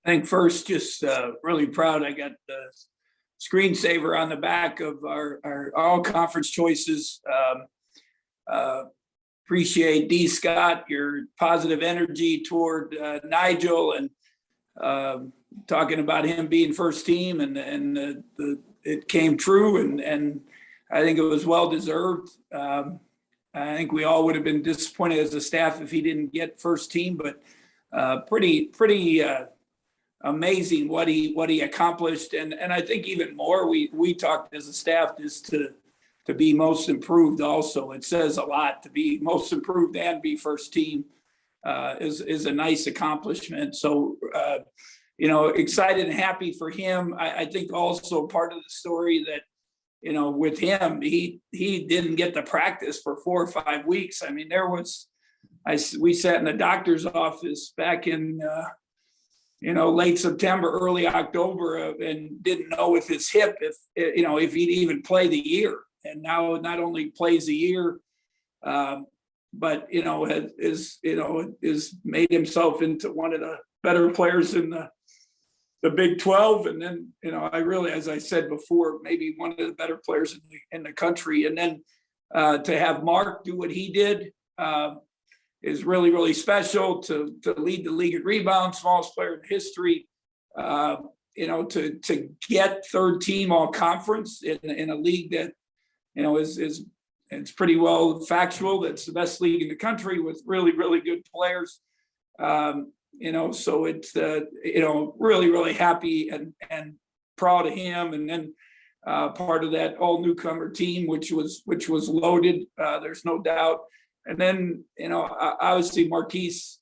I think first, just really proud. I got the screensaver on the back of our all conference choices. Appreciate D. Scott, your positive energy toward Nigel, and talking about him being first team, and it came true, and I think it was well deserved. I think we all would have been disappointed as a staff if he didn't get first team, but pretty amazing what he accomplished, and I think even more we talked as a staff just to be most improved. Also, it says a lot to be most improved and be first team is a nice accomplishment. So excited and happy for him. I think also part of the story that with him, he didn't get to practice for 4 or 5 weeks. I mean, we sat in the doctor's office back in late September, early October, and didn't know with his hip if he'd even play the year. And now not only plays a year, but has made himself into one of the better players in the Big 12, and then I really, as I said before, maybe one of the better players in the country. And then to have Mark do what he did is really, really special. To lead the league in rebounds, smallest player in history. To get third team all conference in a league that is it's pretty well factual. That's the best league in the country with really, really good players. So it's really, really happy and proud of him. And then part of that all newcomer team, which was loaded. There's no doubt. And then obviously Marquise.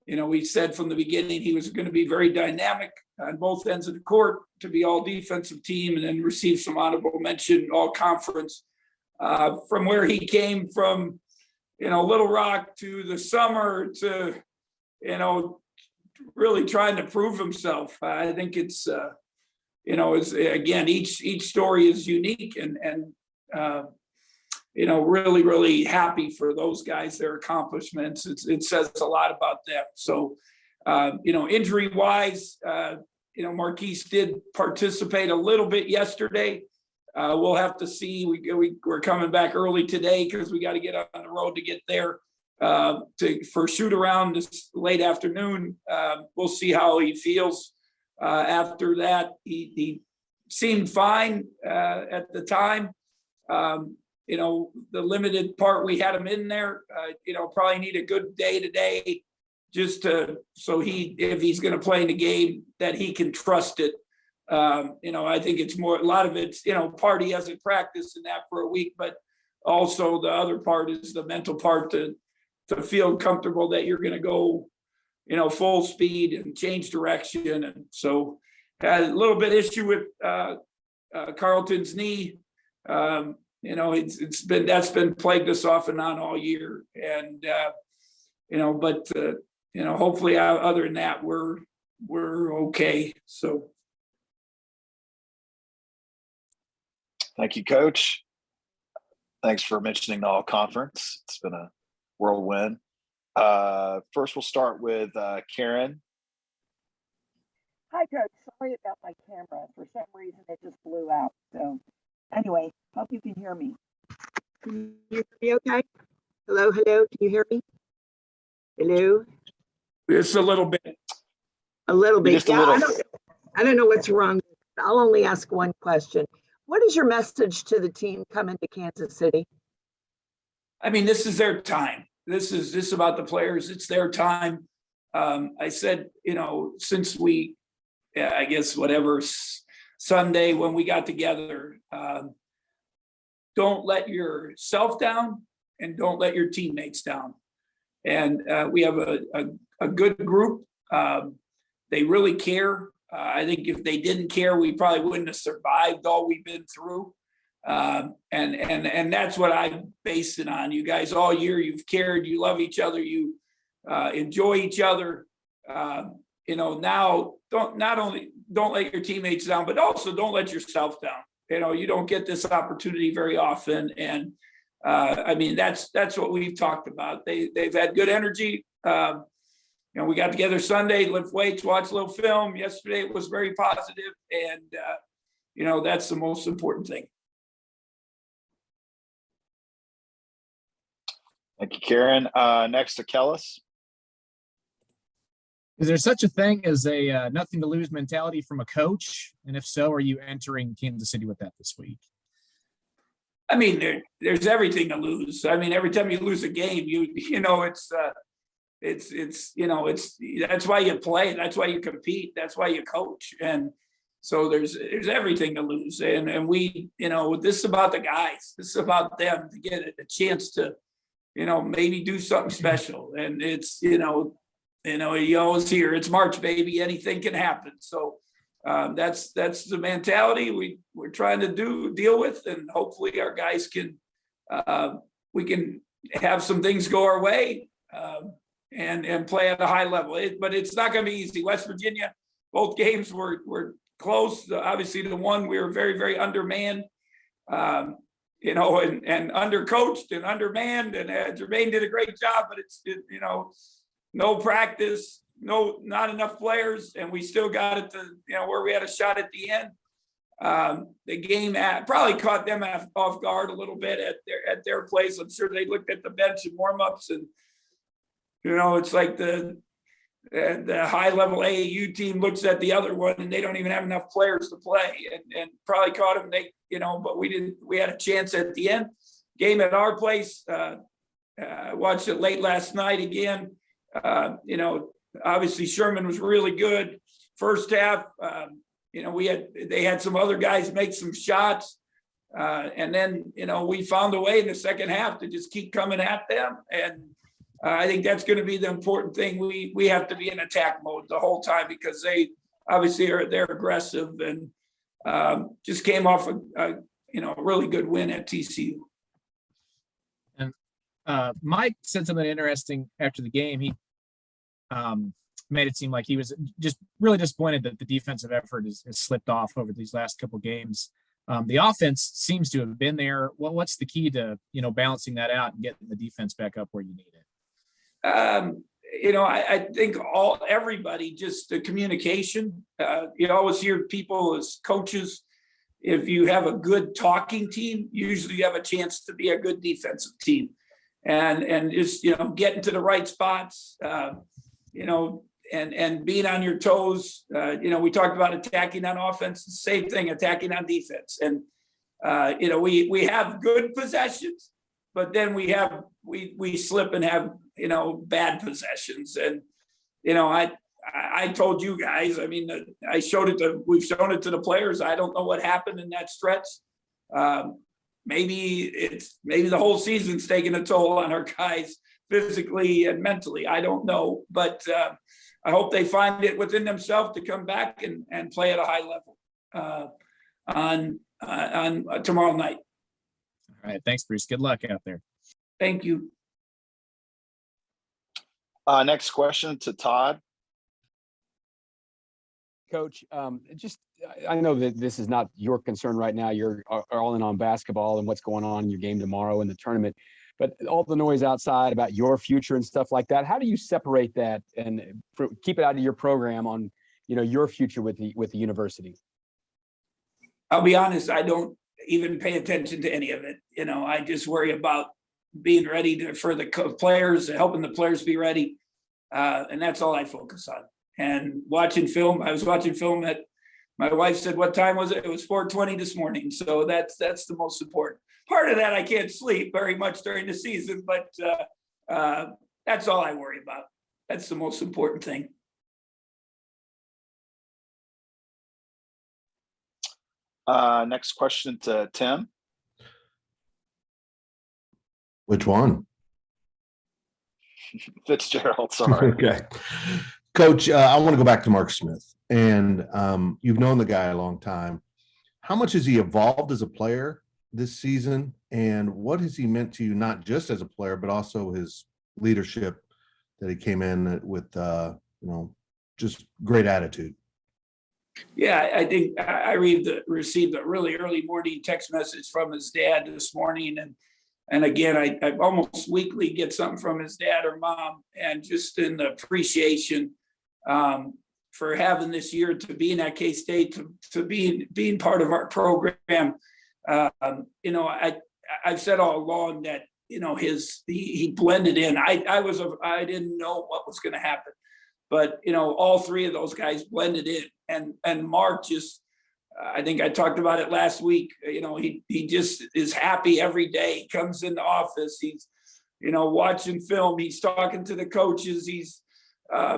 We said from the beginning he was going to be very dynamic on both ends of the court, to be all defensive team, and then receive some honorable mention all conference. From where he came from, Little Rock to the summer to really trying to prove himself. I think it's again, each story is unique, and really, really happy for those guys, their accomplishments. It says a lot about them. So, injury wise, Marquise did participate a little bit yesterday. We'll have to see. We're coming back early today because we got to get on the road to get there for shoot around this late afternoon. We'll see how he feels after that. He seemed fine at the time. The limited part we had him in there, probably need a good day today just so if he's going to play in the game, that he can trust it. I think it's more, a lot of it's, part he hasn't practiced in that for a week, but also the other part is the mental part to feel comfortable that you're going to go, full speed and change direction. And so had a little bit issue with Carlton's knee. That's been plagued us off and on all year. And, hopefully other than that, we're okay. So. Thank you, Coach. Thanks for mentioning the all conference. It's been a whirlwind. First, we'll start with Karen. Hi, Coach. Sorry about my camera. For some reason, it just blew out. So anyway, hope you can hear me. Can you hear me okay? Hello? Can you hear me? Hello? It's a little bit. A little bit. Just a little. I don't know what's wrong. I'll only ask one question. What is your message to the team coming to Kansas City? I mean, this is their time. This is about the players. It's their time. I said, since I guess whatever Sunday when we got together, don't let yourself down and don't let your teammates down. And we have a good group. They really care. I think if they didn't care, we probably wouldn't have survived all we've been through. And that's what I based it on. You guys all year, you've cared, you love each other, you enjoy each other. Now don't let your teammates down, but also don't let yourself down. You don't get this opportunity very often. And that's what we've talked about. They've had good energy. we got together Sunday, lift weights, watch a little film. Yesterday it was very positive, and that's the most important thing. Thank you, Karen. Next to Kellis. Is there such a thing as a nothing to lose mentality from a coach? And if so, are you entering Kansas City with that this week? I mean, there's everything to lose. I mean, every time you lose a game, it's that's why you play. That's why you compete. That's why you coach. And so there's everything to lose. And we, this is about the guys. This is about them to get a chance to, maybe do something special. And it's, you always hear it's March, baby, anything can happen. So that's the mentality we're trying to deal with, and hopefully our guys we can have some things go our way and play at a high level. But it's not going to be easy. West Virginia, both games were close. Obviously, the one we were very, very undermanned. And undercoached and undermanned, and Jermaine did a great job, but it's no practice, not enough players, and we still got it to where we had a shot at the end. The game probably caught them off guard a little bit at their place. I'm sure they looked at the bench and warm-ups, and it's like the high level AAU team looks at the other one and they don't even have enough players to play, and probably caught them. But we had a chance at the end. Game at our place. Watched it late last night again. Obviously Sherman was really good first half. They had some other guys make some shots. And then, we found a way in the second half to just keep coming at them. And I think that's going to be the important thing. We have to be in attack mode the whole time, because they obviously they're aggressive, and just came off a really good win at TCU. And Mike said something interesting after the game. He made it seem like he was just really disappointed that the defensive effort has slipped off over these last couple of games. The offense seems to have been there. What's the key to balancing that out and getting the defense back up where you need it? I think everybody, just the communication. You always hear people as coaches, if you have a good talking team, usually you have a chance to be a good defensive team, and just getting to the right spots, and being on your toes. We talked about attacking on offense, the same thing, attacking on defense, and we have good possessions, but then we slip and have bad possessions. And I told you guys, I mean, we've shown it to the players. I don't know what happened in that stretch. Maybe the whole season's taking a toll on our guys physically and mentally. I don't know, but I hope they find it within themselves to come back and play at a high level on tomorrow night. All right. Thanks, Bruce. Good luck out there. Thank you. Next question to Todd. Coach, I know that this is not your concern right now. You're all in on basketball and what's going on in your game tomorrow in the tournament, but all the noise outside about your future and stuff like that, how do you separate that and keep it out of your program on, your future with the university? I'll be honest, I don't even pay attention to any of it. I just worry about being ready for the players, helping the players be ready. And that's all I focus on. And watching film, I was watching film that my wife said, what time was it? It was 4:20 this morning. So that's the most important. Part of that, I can't sleep very much during the season, but that's all I worry about. That's the most important thing. Next question to Tim. Which one? Fitzgerald, sorry. Okay. Coach, I want to go back to Mark Smith. And you've known the guy a long time. How much has he evolved as a player this season? And what has he meant to you, not just as a player, but also his leadership that he came in with, just great attitude? Yeah, I think I received a really early morning text message from his dad this morning, and And again, I almost weekly get something from his dad or mom, and just in the appreciation for having this year, to being at K-State, to being part of our program. You know, I've said all along that, you know, he blended in. I didn't know what was going to happen, but you know, all three of those guys blended in, and Mark just, I think I talked about it last week. You know, he just is happy every day. He comes in the office. He's, you know, watching film. He's talking to the coaches. He's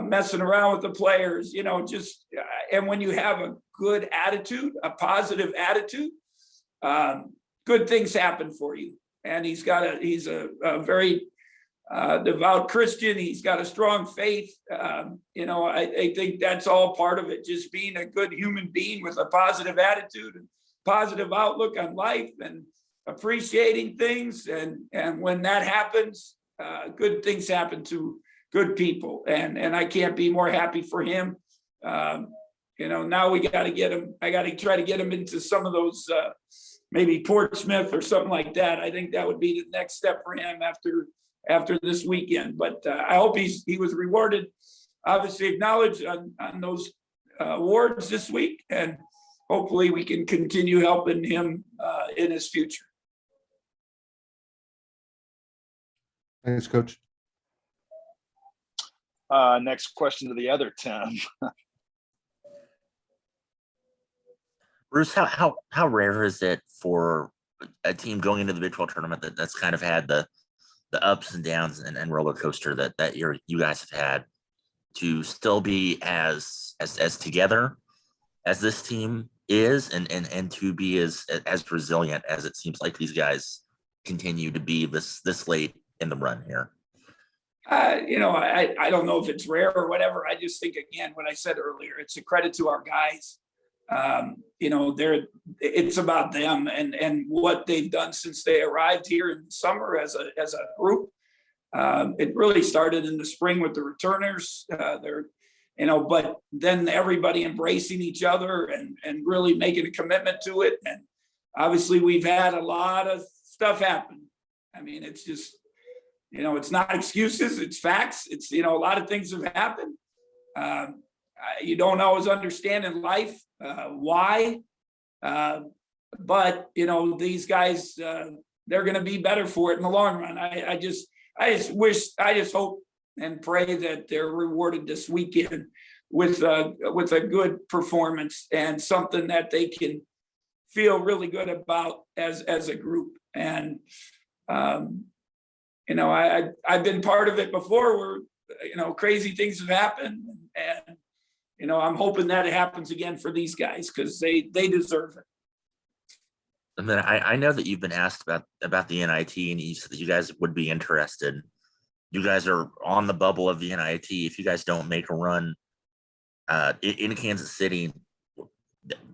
messing around with the players. You know, just and when you have a good attitude, a positive attitude, good things happen for you. And he's a very devout Christian. He's got a strong faith. You know, I think that's all part of it. Just being a good human being with a positive attitude and positive outlook on life, and appreciating things. And when that happens, good things happen to good people. And I can't be more happy for him. You know, now we got to get him. I got to try to get him into some of those, maybe Portsmouth or something like that. I think that would be the next step for him after this weekend. But I hope he was rewarded, obviously acknowledged on those awards this week, and hopefully we can continue helping him in his future. Thanks, Coach. Next question to the other 10. Bruce, how rare is it for a team going into the Big 12 tournament that's kind of had the ups and downs and roller coaster that you guys have had, to still be as together as this team is, and to be as resilient as it seems like these guys continue to be this late in the run here? You know, I don't know if it's rare or whatever. I just think, again, what I said earlier, it's a credit to our guys. You know, it's about them and what they've done since they arrived here in the summer as a group. It really started in the spring with the returners. You know, but then everybody embracing each other and really making a commitment to it. And obviously we've had a lot of stuff happen. I mean, it's just, you know, it's not excuses, it's facts. It's, you know, a lot of things have happened. You don't always understand in life why, but you know, these guys, they're going to be better for it in the long run. I just hope and pray that they're rewarded this weekend with a good performance and something that they can feel really good about as a group. And you know, I've been part of it before, where you know, crazy things have happened, and you know, I'm hoping that it happens again for these guys, because they deserve it. And then I know that you've been asked about the NIT, and you said that you guys would be interested. You guys are on the bubble of the NIT. If you guys don't make a run in Kansas City,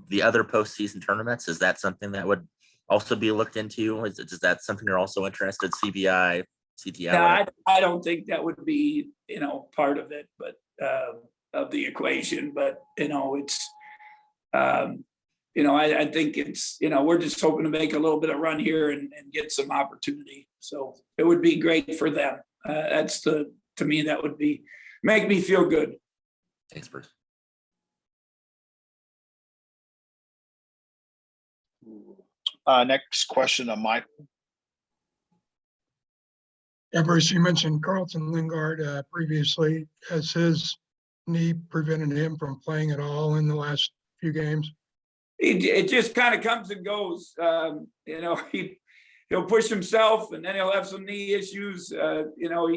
the other postseason tournaments, is that something that would also be looked into? Is that something you're also interested? CBI, CTI? No, I don't think that would be, you know, part of it, but of the equation. But you know, it's you know, I think it's, you know, we're just hoping to make a little bit of run here and get some opportunity. So it would be great for them. To me, that would make me feel good. Thanks, Bruce. Next question to Mike. Yeah, Bruce, you mentioned Carlton Lingard previously. Has his knee prevented him from playing at all in the last few games? It just kind of comes and goes. You know, he'll push himself, and then he'll have some knee issues. You know,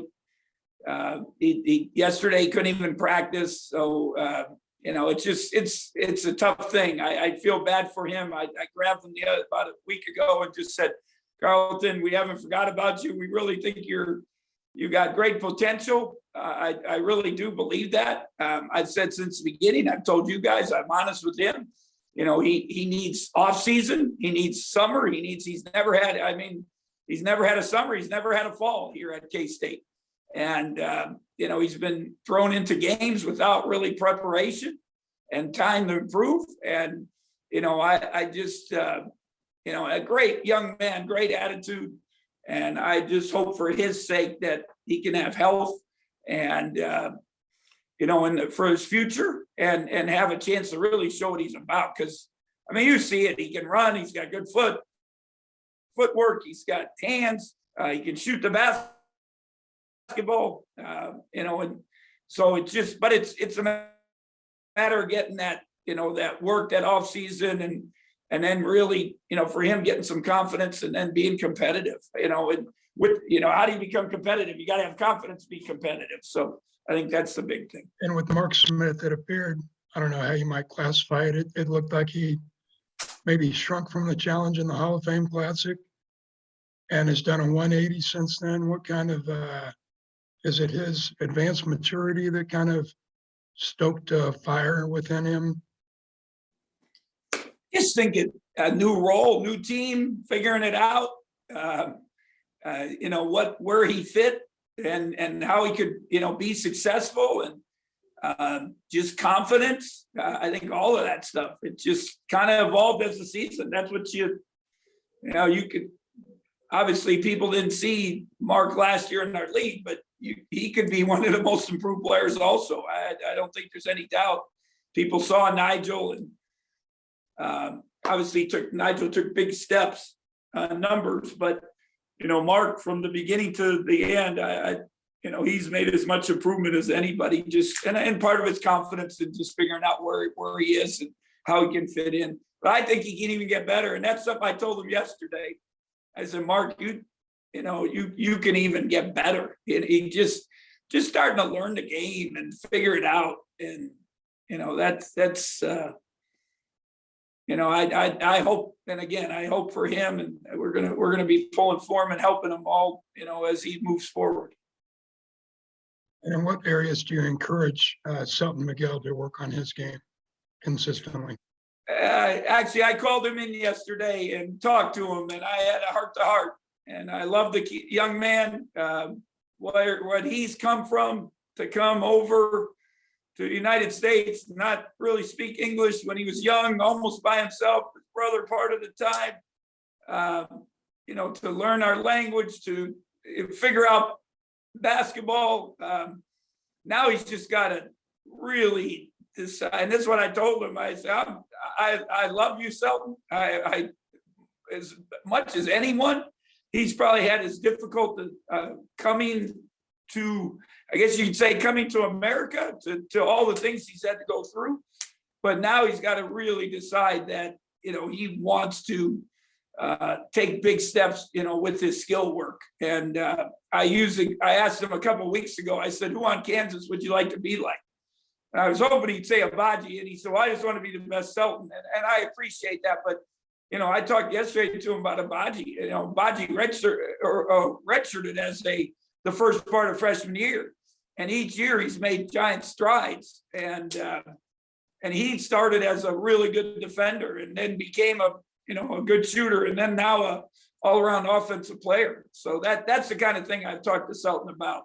he yesterday he couldn't even practice. So you know, it's a tough thing. I feel bad for him. I grabbed him about a week ago and just said, Carlton, we haven't forgot about you. We really think you got great potential. I really do believe that. I've said since the beginning, I've told you guys, I'm honest with him. You know, he needs off season. He needs summer. He's never had a summer. He's never had a fall here at K-State. And, you know, he's been thrown into games without really preparation and time to improve. And, you know, I just, you know, a great young man, great attitude. And I just hope for his sake that he can have health and, for his future and have a chance to really show what he's about. Because, I mean, you see it, he can run, he's got good footwork, he's got hands, he can shoot the basketball, and so it's just, but it's a matter of getting that, that work, that off season and then really, for him getting some confidence and then being competitive, and with, how do you become competitive? You got to have confidence to be competitive. So I think that's the big thing. And with Mark Smith, it appeared, I don't know how you might classify it. It looked like he maybe shrunk from the challenge in the Hall of Fame Classic and has done a 180 since then. What kind of, is it his advanced maturity that kind of stoked a fire within him? Just thinking a new role, new team, figuring it out, where he fit and how he could, be successful and just confidence. I think all of that stuff, it just kind of evolved as the season. That's what you could, obviously people didn't see Mark last year in our league, but he could be one of the most improved players also. I don't think there's any doubt. People saw Nigel and obviously Nigel took big steps, numbers, but Mark from the beginning to the end, he's made as much improvement as anybody. Just and part of it's confidence and just figuring out where he is and how he can fit in. But I think he can even get better, and that's something I told him yesterday. I said, Mark, you can even get better. He just starting to learn the game and figure it out, and that's. I hope, and again, I hope for him, and we're gonna be pulling for him and helping him all, as he moves forward. And in what areas do you encourage Sultan Miguel to work on his game consistently? Actually, I called him in yesterday and talked to him, and I had a heart to heart. And I love the young man, what he's come from to come over to the United States, not really speak English when he was young, almost by himself, his brother part of the time, to learn our language, to figure out basketball. Now he's just got to really decide. And that's what I told him. I said, I love you, Sultan. I as much as anyone, he's probably had his difficult coming to, I guess you could say, coming to America, to all the things he's had to go through. But now he's got to really decide that, he wants to take big steps, with his skill work. And I asked him a couple of weeks ago, I said, who on Kansas would you like to be like? And I was hoping he'd say Abaji, and he said, well, I just want to be the best Sultan. And I appreciate that. But, I talked yesterday to him about Abaji. Abaji redshirted as the first part of freshman year. And each year he's made giant strides. And he started as a really good defender and then became a good shooter, and then now a all-around offensive player. So that's the kind of thing I've talked to Sultan about.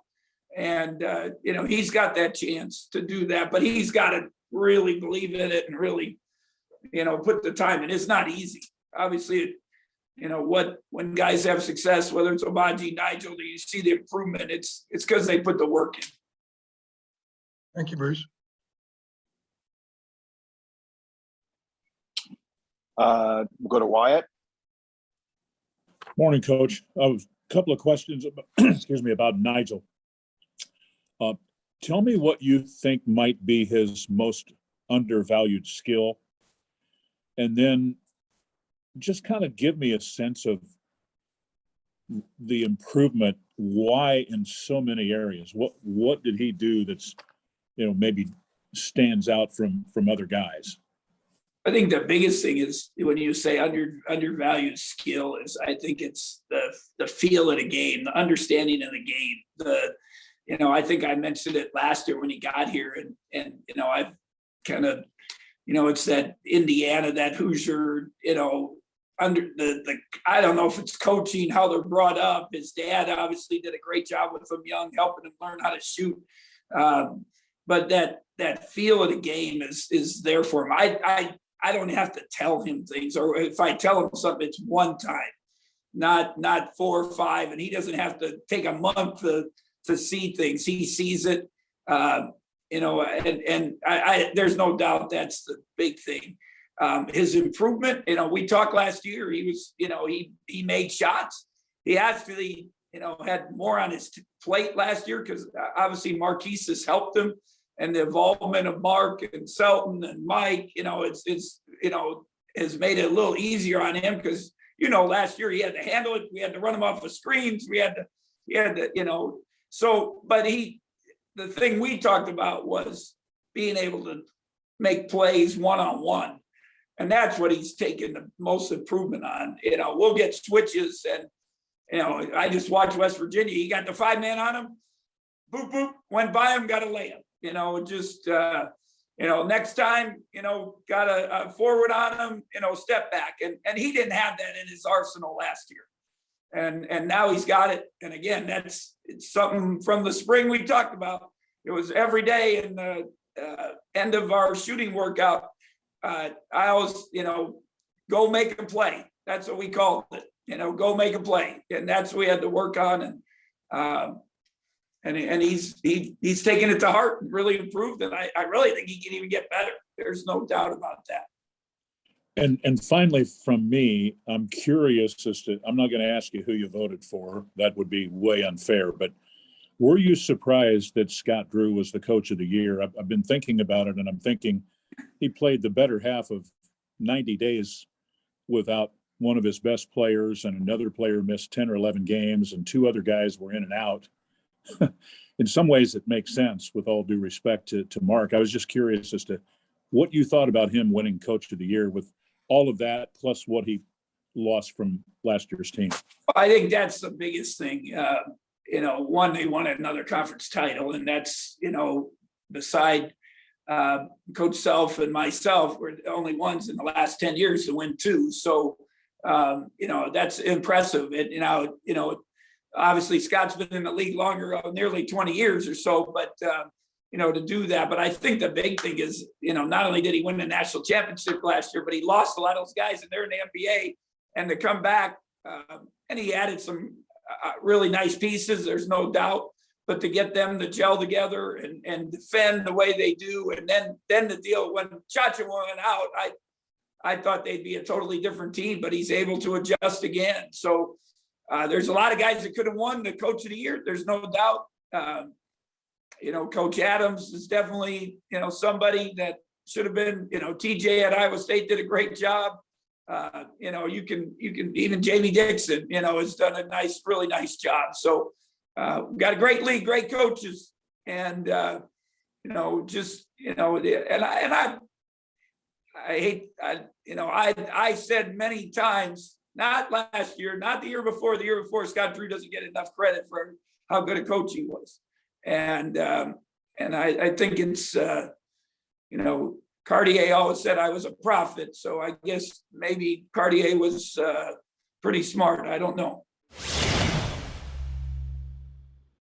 And, he's got that chance to do that, but he's got to really believe in it and really, put the time in. It's not easy. Obviously, when guys have success, whether it's Abaji, Nigel, you see the improvement, it's because they put the work in. Thank you, Bruce. We'll go to Wyatt. Morning, Coach. A couple of questions, about Nigel. Tell me what you think might be his most undervalued skill, and then just kind of give me a sense of the improvement. Why in so many areas? What did he do that's maybe stands out from other guys? I think the biggest thing is when you say undervalued skill is, I think it's the feel of the game, the understanding of the game. I think I mentioned it last year when he got here, and I've kind of, it's that Indiana, that Hoosier, under the I don't know if it's coaching, how they're brought up. His dad obviously did a great job with him young, helping him learn how to shoot. But that feel of the game is there for him. I don't have to tell him things, or if I tell him something, it's one time. not 4 or 5, and he doesn't have to take a month to see things. He sees it, you know, and I there's no doubt that's the big thing. His improvement, you know, we talked last year, he was, you know, he made shots. He actually, you know, had more on his plate last year because obviously Marquise has helped him, and the involvement of Mark and Sultan and Mike, you know, it's you know, has made it a little easier on him because, you know, last year he had to handle it. We had to run him off of screens. He had to, you know, so, but the thing we talked about was being able to make plays one-on-one. And that's what he's taken the most improvement on. You know, we'll get switches and, you know, I just watched West Virginia. He got the 5-man on him, boop, boop, went by him, got a layup, you know, just, you know, next time, you know, got a forward on him, you know, step back. And he didn't have that in his arsenal last year. And now he's got it. And again, it's something from the spring we talked about. It was every day in the end of our shooting workout. I always, you know, go make a play. That's what we called it. You know, go make a play. And that's what we had to work on. And he's taken it to heart and really improved. And I really think he can even get better. There's no doubt about that. And finally, from me, I'm curious as to, I'm not going to ask you who you voted for. That would be way unfair. But were you surprised that Scott Drew was the coach of the year? I've been thinking about it, and I'm thinking he played the better half of 90 days without one of his best players, and another player missed 10 or 11 games, and 2 other guys were in and out. In some ways, it makes sense, with all due respect to Mark. I was just curious as to what you thought about him winning Coach of the Year with all of that, plus what he lost from last year's team. I think that's the biggest thing. You know, one, they won another conference title, and that's, you know, beside Coach Self and myself, we're the only ones in the last 10 years to win 2. So, you know, that's impressive. And, you know, obviously Scott's been in the league longer, nearly 20 years or so, but, you know, to do that. But I think the big thing is, you know, not only did he win the national championship last year, but he lost a lot of those guys, and they're in the NBA, and to come back, and he added some really nice pieces, there's no doubt, but to get them to gel together and defend the way they do, and then the deal when Chacha went out, I thought they'd be a totally different team, but he's able to adjust again. So there's a lot of guys that could have won the Coach of the Year. There's no doubt. You know, Coach Adams is definitely, you know, somebody that should have been, you know, TJ at Iowa State did a great job. You know, you can even Jamie Dixon, you know, has done a really nice job. So got a great league, great coaches, and you know, just, you know, and I hate, you know, I said many times, not last year, not the year before, Scott Drew doesn't get enough credit for how good a coach he was. And I think it's, you know, Cartier always said I was a prophet. So I guess maybe Cartier was pretty smart. I don't know.